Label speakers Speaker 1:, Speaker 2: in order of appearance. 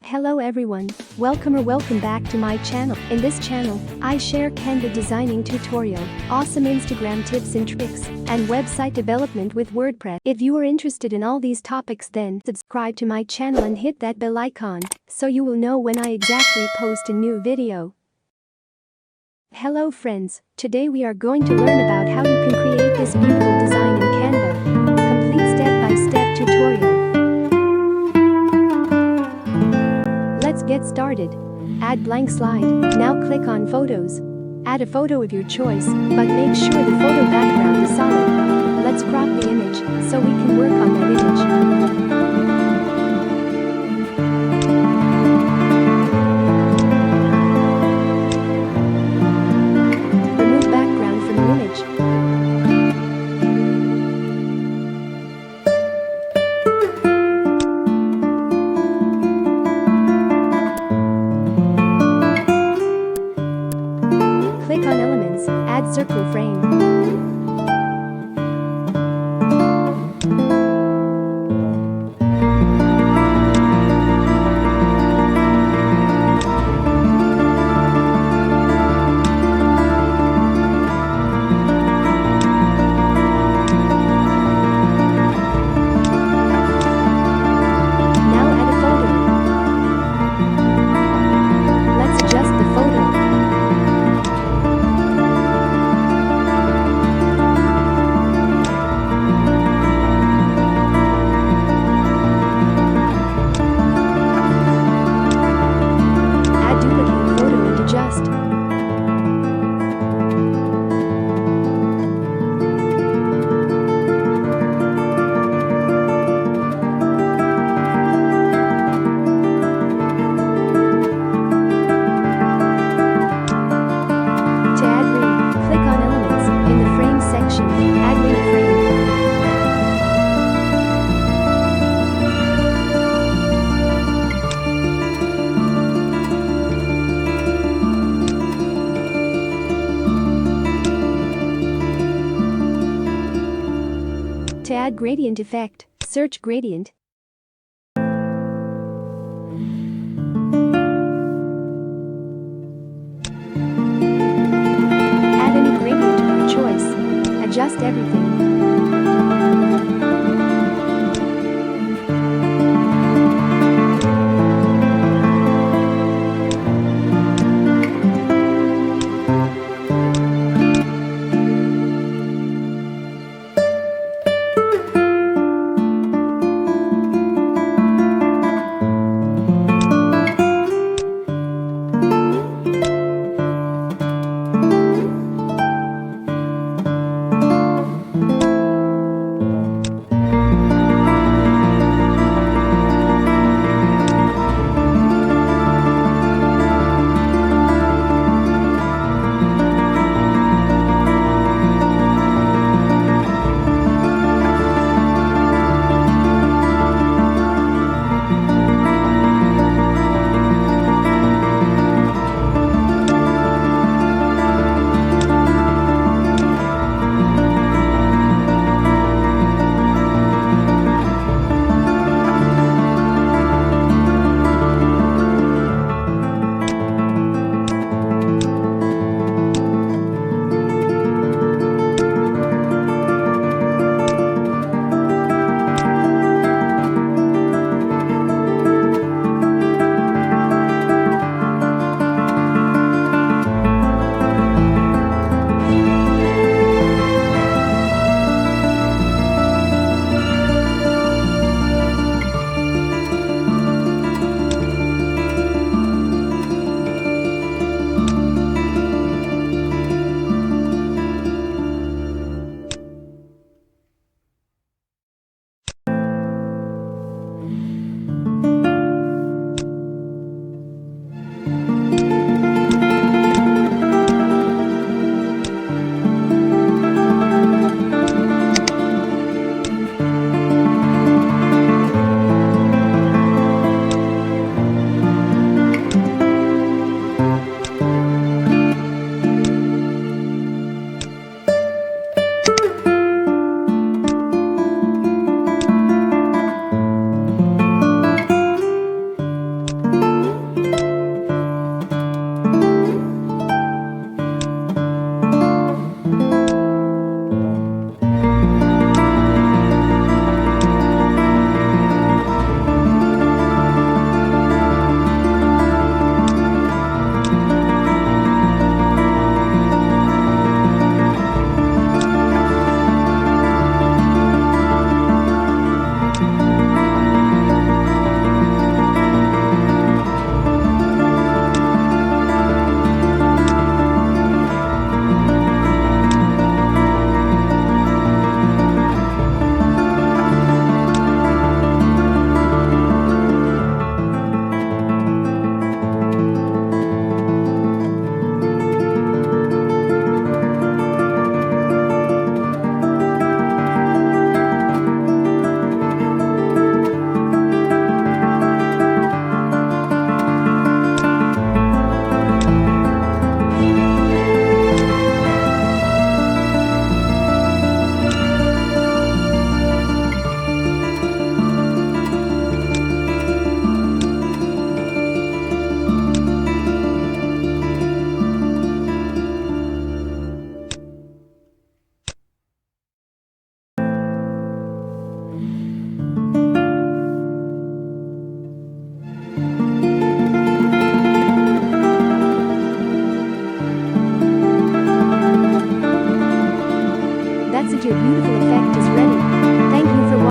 Speaker 1: Hello everyone, welcome back to my channel. In this channel, I share Canva designing tutorial, awesome Instagram tips and tricks, and website development with WordPress. If you are interested in all these topics, then subscribe to my channel and hit that bell icon, so you will know when I exactly post a new video. Hello friends, today we are going to learn about how you can create this beautiful design in Canva. Complete step-by-step tutorial. Let's get started. Add blank slide. Now click on photos. Add a photo of your choice, but make sure the photo background is solid. Let's crop the image so we can work on that image. Remove background from the image. Click on Elements, add circle frame. Now add a photo. Let's adjust the photo. To add gradient effect, search gradient. Add any gradient of your choice. Adjust everything.